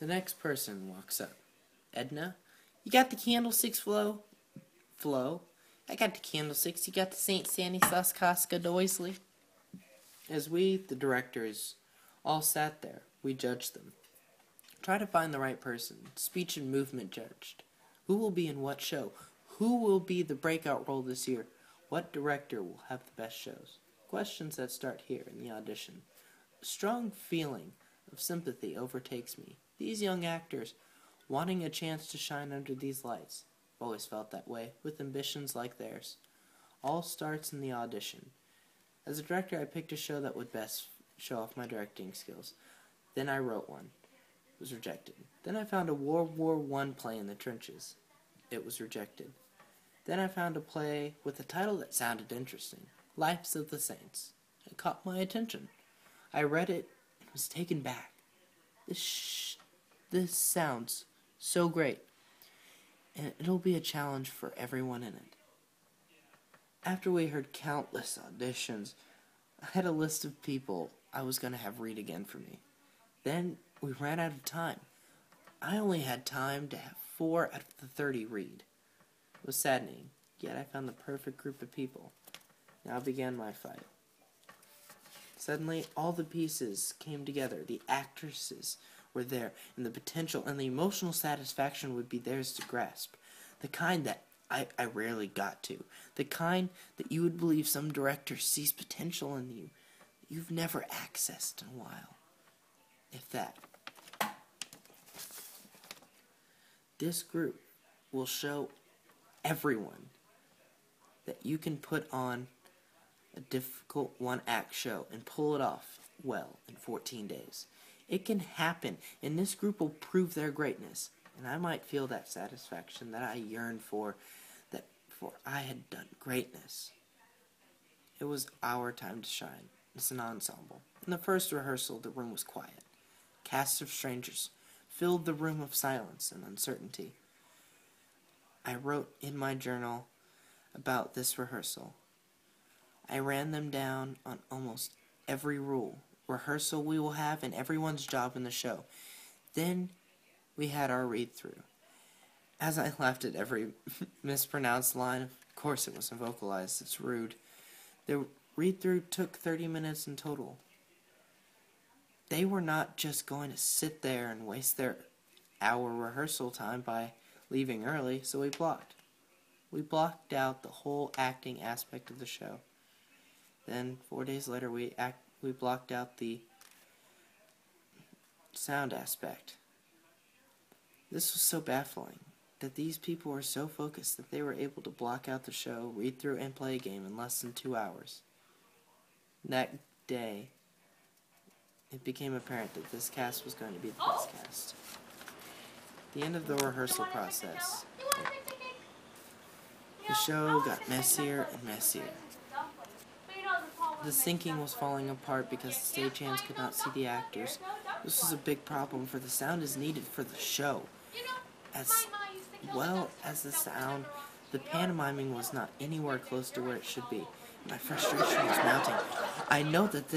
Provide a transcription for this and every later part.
The next person walks up. Edna, you got the candlesticks, Flo? Flo, I got the candlesticks. You got the St. Stanislaus Kostka Doisley? As we, the directors, all sat there, we judged them. Try to find the right person. Speech and movement judged. Who will be in what show? Who will be the breakout role this year? What director will have the best shows? Questions that start here in the audition. A strong feeling of sympathy overtakes me. These young actors, wanting a chance to shine under these lights. I've always felt that way, with ambitions like theirs. All starts in the audition. As a director, I picked a show that would best show off my directing skills. Then I wrote one. It was rejected. Then I found a World War I play in the trenches. It was rejected. Then I found a play with a title that sounded interesting. Lives of the Saints. It caught my attention. I read it and was taken back. This sounds so great. And it'll be a challenge for everyone in it. After we heard countless auditions, I had a list of people I was going to have read again for me. Then we ran out of time. I only had time to have 4 out of the 30 read. It was saddening, yet I found the perfect group of people. Now began my fight. Suddenly, all the pieces came together. The actresses were there, and the potential and the emotional satisfaction would be theirs to grasp. The kind that I rarely got to. The kind that you would believe some director sees potential in you that you've never accessed in a while. If that. This group will show everyone that you can put on a difficult one-act show and pull it off well in 14 days. It can happen, and this group will prove their greatness. And I might feel that satisfaction that I yearned for I had done greatness. It was our time to shine as an ensemble. In the first rehearsal, the room was quiet. A cast of strangers filled the room of silence and uncertainty. I wrote in my journal about this rehearsal. I ran them down on almost every rule, rehearsal we will have, and everyone's job in the show. Then we had our read-through. As I laughed at every mispronounced line, of course it wasn't vocalized, it's rude. The read-through took 30 minutes in total. They were not just going to sit there and waste their hour rehearsal time by leaving early, so we blocked. We blocked out the whole acting aspect of the show. Then, 4 days later, we blocked out the sound aspect. This was so baffling, that these people were so focused that they were able to block out the show, read through, and play a game in less than 2 hours. That day, it became apparent that this cast was going to be the best cast. At the end of the rehearsal process, the show got messier and messier. The syncing was falling apart because the stagehands could not see the actors. This was a big problem, for the sound is needed for the show. As well as the sound, the pantomiming was not anywhere close to where it should be. My frustration was mounting. I know that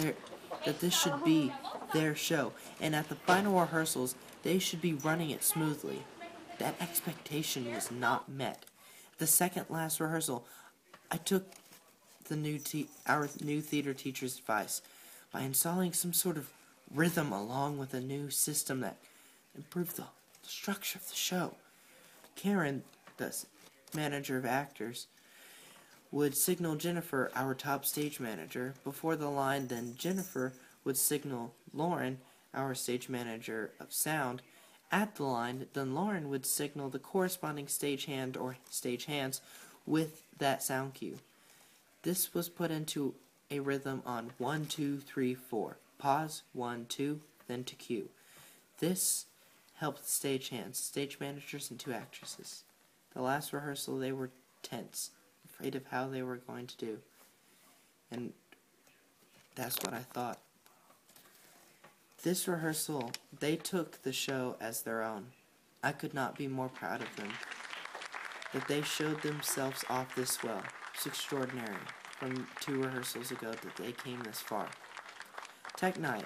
this should be their show, and at the final rehearsals, they should be running it smoothly. That expectation was not met. The second last rehearsal, I took our new theater teacher's advice by installing some sort of rhythm along with a new system that improved the structure of the show. Karen, the manager of actors, would signal Jennifer, our top stage manager, before the line. Then Jennifer would signal Lauren, our stage manager of sound, at the line. Then Lauren would signal the corresponding stagehand or stagehands with that sound cue. This was put into a rhythm on 1, 2, 3, 4. Pause, 1, 2, then to cue. This helped the stagehands, stage managers, and 2 actresses. The last rehearsal, they were tense, afraid of how they were going to do. And that's what I thought. This rehearsal, they took the show as their own. I could not be more proud of them. That they showed themselves off this well. It's extraordinary. From 2 rehearsals ago that they came this far. Tech Night,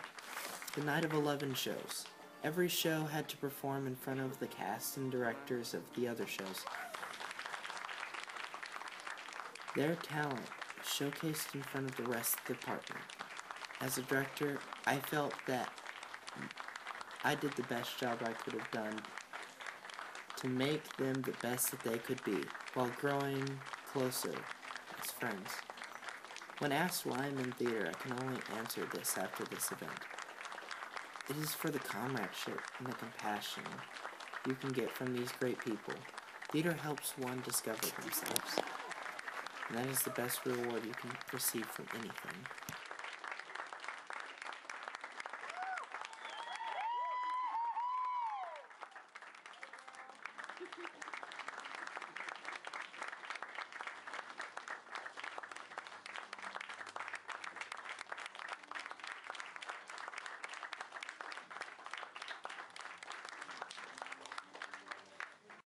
the night of 11 shows. Every show had to perform in front of the cast and directors of the other shows. Their talent showcased in front of the rest of the department. As a director, I felt that I did the best job I could have done to make them the best that they could be, while growing closer as friends. When asked why I'm in theater, I can only answer this after this event. It is for the comradeship and the compassion you can get from these great people. Theater helps one discover themselves, and that is the best reward you can receive from anything.